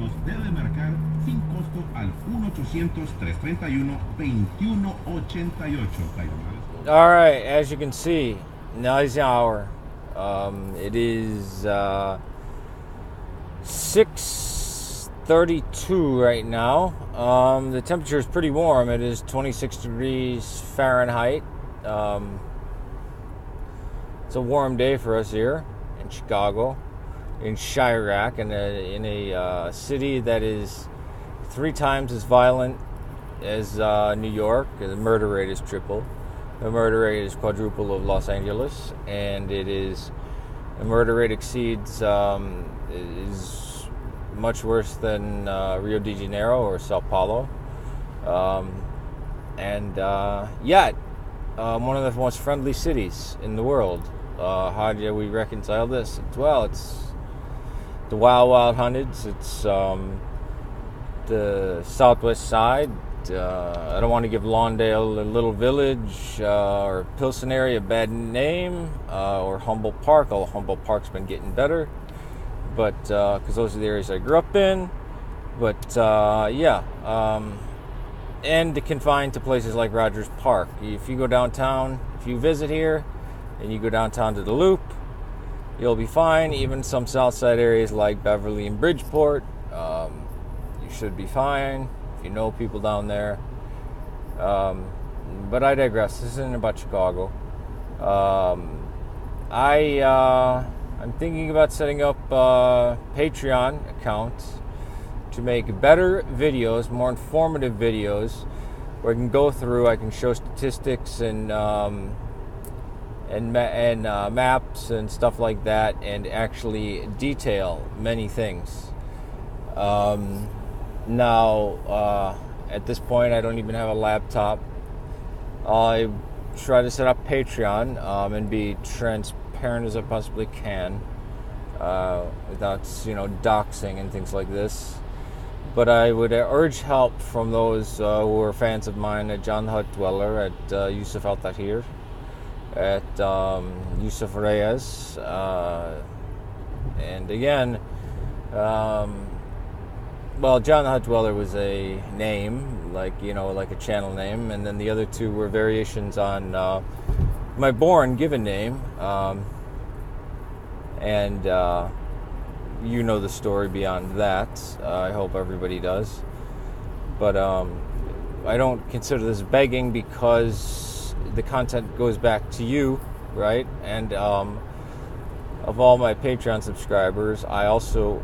Nos debe marcar sin costo al 1-800-331-2188. All right, as you can see, nice hour. It is 6:32 right now. The temperature is pretty warm. It is 26 degrees Fahrenheit. It's a warm day for us here in Chicago, in Chirac, in a city that is 3 times as violent as New York. The murder rate is triple. The murder rate is quadruple of Los Angeles, and the murder rate exceeds is much worse than Rio de Janeiro or Sao Paulo, yet one of the most friendly cities in the world. How do we reconcile this? Well, it's the Wild Wild Hundreds. It's the Southwest Side. I don't want to give Lawndale, a little village, or Pilsen area a bad name, or Humboldt Park. Although Humboldt Park's been getting better, but because those are the areas I grew up in. But and confined to places like Rogers Park. If you go downtown, if you visit here, and you go downtown to the Loop, you'll be fine. Even some South Side areas like Beverly and Bridgeport, you should be fine. If you know people down there. But I digress. This isn't about Chicago. I'm thinking about setting up a Patreon account to make better videos, more informative videos, where I can go through, I can show statistics and maps and stuff like that, and actually detail many things. Now, at this point, I don't even have a laptop. I try to set up Patreon and be transparent as I possibly can, without, doxing and things like this. But I would urge help from those who are fans of mine, at John the Hut Dweller, at Yusuf Al Tahir, at Yusuf Reyes, and again, well, John the Hut Dweller was a name, like a channel name, and then the other two were variations on my given name, and you know the story beyond that. I hope everybody does, but I don't consider this begging, because the content goes back to you, right? And of all my Patreon subscribers, I also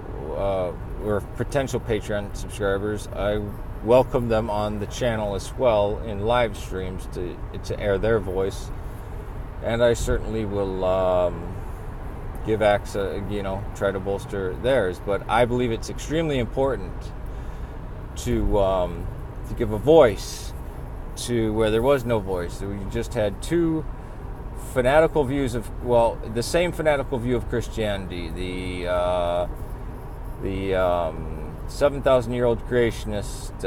or potential Patreon subscribers, I welcome them on the channel as well in live streams to air their voice, and I certainly will give access, try to bolster theirs. But I believe it's extremely important to give a voice to where there was no voice. We just had two fanatical views the same fanatical view of Christianity, the 7,000-year-old creationist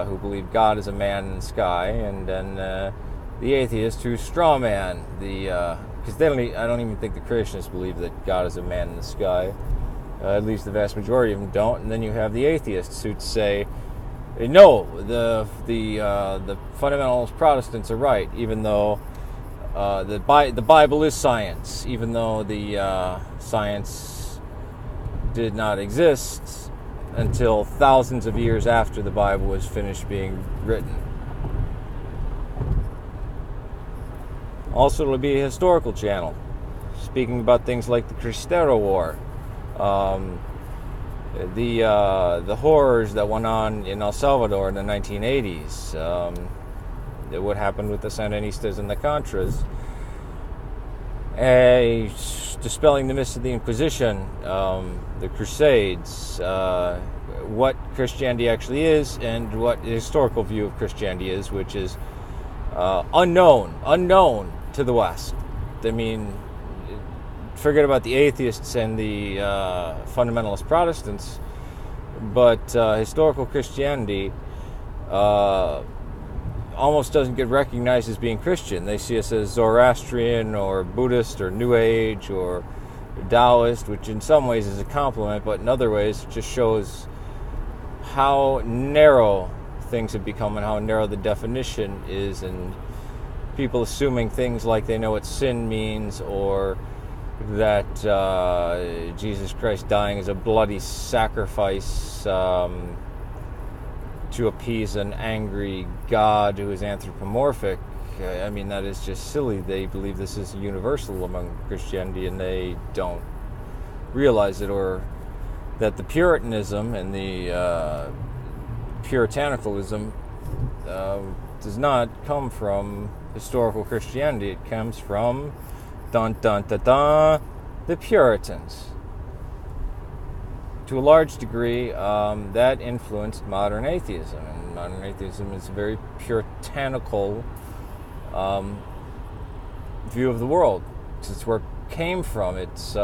who believed God is a man in the sky, and then the atheist who's straw man, because I don't even think the creationists believe that God is a man in the sky. At least the vast majority of them don't. And then you have the atheists who'd say, no, the fundamentalist Protestants are right, even though the Bible is science, even though the science did not exist until thousands of years after the Bible was finished being written. Also, it'll be a historical channel, speaking about things like the Cristero War, the horrors that went on in El Salvador in the 1980s, what happened with the Sandinistas and the Contras, dispelling the myths of the Inquisition, the Crusades, what Christianity actually is, and what the historical view of Christianity is, which is unknown to the West. I mean, forget about the atheists and the fundamentalist Protestants, but historical Christianity almost doesn't get recognized as being Christian. They see us as Zoroastrian or Buddhist or New Age or Taoist, which in some ways is a compliment, but in other ways it just shows how narrow things have become and how narrow the definition is, and people assuming things like they know what sin means, or that Jesus Christ dying is a bloody sacrifice to appease an angry God who is anthropomorphic. I mean, that is just silly. They believe this is universal among Christianity, and they don't realize it, or that the Puritanism and the Puritanicalism does not come from historical Christianity. It comes from the Puritans. To a large degree, that influenced modern atheism, and modern atheism is a very puritanical view of the world. It's where it came from. It's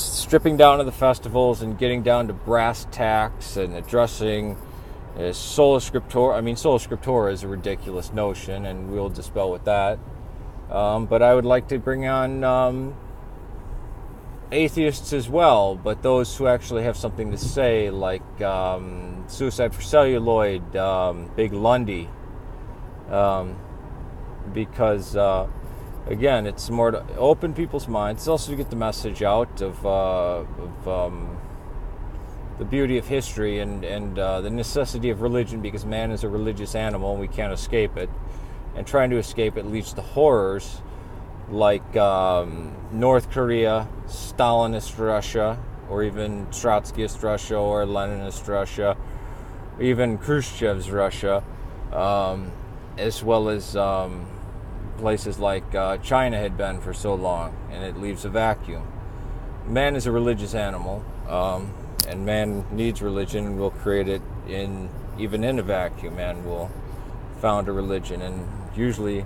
stripping down to the festivals and getting down to brass tacks and addressing sola scriptura. I mean, sola scriptura is a ridiculous notion, and we'll dispel with that. But I would like to bring on atheists as well, but those who actually have something to say, like Suicide for Celluloid, Big Lundy, because again, it's more to open people's minds. It's also to get the message out of the beauty of history and the necessity of religion, because man is a religious animal and we can't escape it. And trying to escape it leads to horrors like North Korea, Stalinist Russia, or even Trotskyist Russia, or Leninist Russia, or even Khrushchev's Russia, as well as places like China had been for so long, and it leaves a vacuum. Man is a religious animal, and man needs religion, and will create it even in a vacuum. Man will found a religion, and usually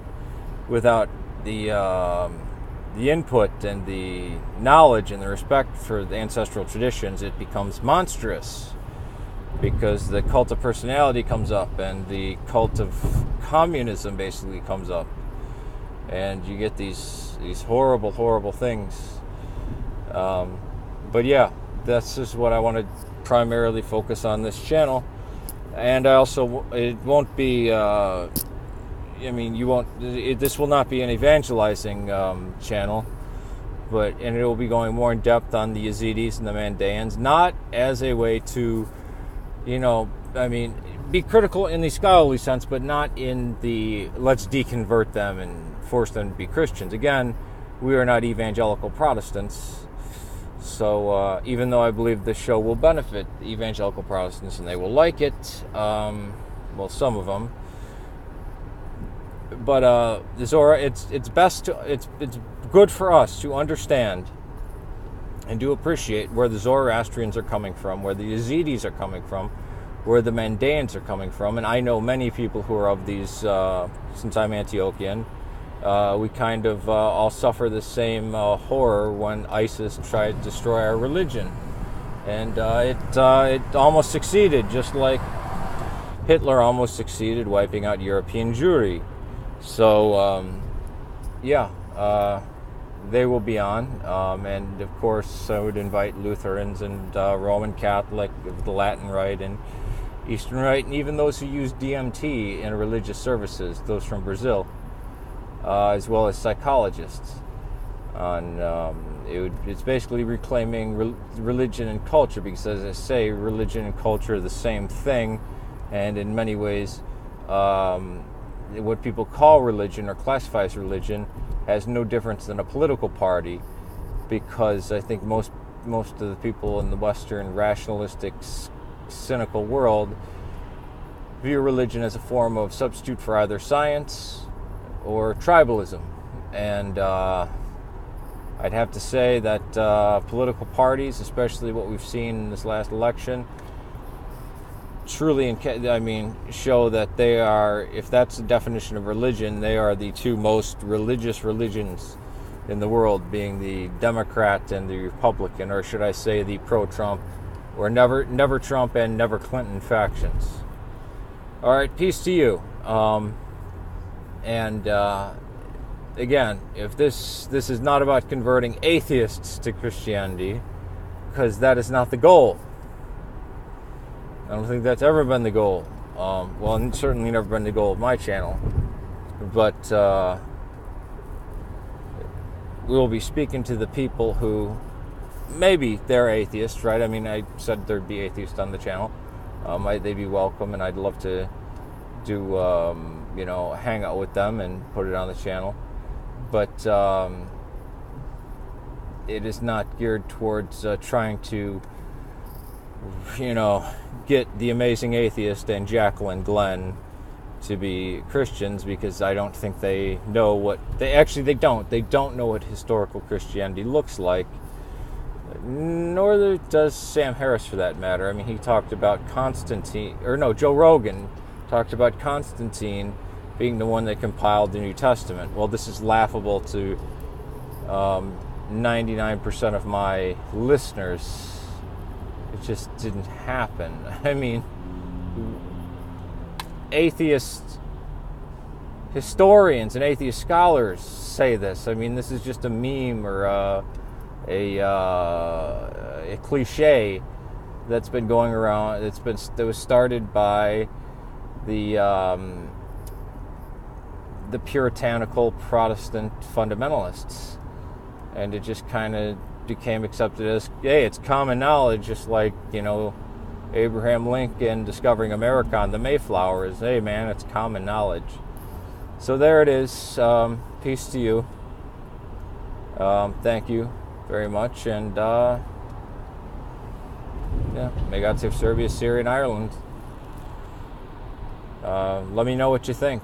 without the input and the knowledge and the respect for the ancestral traditions, it becomes monstrous, because the cult of personality comes up, and the cult of communism basically comes up, and you get these horrible things. But yeah, that's just what I want to primarily focus on this channel. And I also, it won't be, this will not be an evangelizing channel, and it will be going more in depth on the Yazidis and the Mandaeans, not as a way to, be critical in the scholarly sense, but not in the let's deconvert them and force them to be Christians. Again, we are not evangelical Protestants, so even though I believe this show will benefit evangelical Protestants and they will like it, some of them, but the Zohar, it's good for us to understand and to appreciate where the Zoroastrians are coming from, where the Yazidis are coming from, where the Mandaeans are coming from. And I know many people who are of these, since I'm Antiochian. We kind of all suffer the same horror when ISIS tried to destroy our religion. And it almost succeeded, just like Hitler almost succeeded wiping out European Jewry. So, they will be on. And, of course, I would invite Lutherans and Roman Catholic, the Latin Rite, and Eastern Rite, and even those who use DMT in religious services, those from Brazil, as well as psychologists. It's basically reclaiming religion and culture, because, as I say, religion and culture are the same thing, and in many ways, what people call religion or classify as religion has no difference than a political party, because I think most of the people in the Western rationalistic, cynical world view religion as a form of substitute for either science or tribalism. And I'd have to say that political parties, especially what we've seen in this last election, truly, show that they are, if that's the definition of religion, they are the two most religious religions in the world, being the Democrat and the Republican, or should I say the pro-Trump, or never Trump and never Clinton factions. All right, peace to you. Again, if this is not about converting atheists to Christianity, because that is not the goal. I don't think that's ever been the goal. Well, and certainly never been the goal of my channel. But we will be speaking to the people who maybe they're atheists, right? I mean, I said there'd be atheists on the channel. They'd be welcome, and I'd love to do, hang out with them and put it on the channel. But it is not geared towards trying to, get the Amazing Atheist and Jacqueline Glenn to be Christians, because I don't think they know what they don't know what historical Christianity looks like, nor does Sam Harris, for that matter. I mean, he talked about Joe Rogan talked about Constantine being the one that compiled the New Testament. Well, this is laughable to 99% of my listeners. It just didn't happen. I mean, atheist historians and atheist scholars say this. I mean, this is just a meme or a cliche that's been going around. That was started by the puritanical Protestant fundamentalists, and it just kind of became accepted as, hey, it's common knowledge, just like, Abraham Lincoln discovering America on the Mayflower is, hey man, it's common knowledge. So there it is. Peace to you. Thank you very much, and may God save Serbia, Syria, and Ireland. Let me know what you think.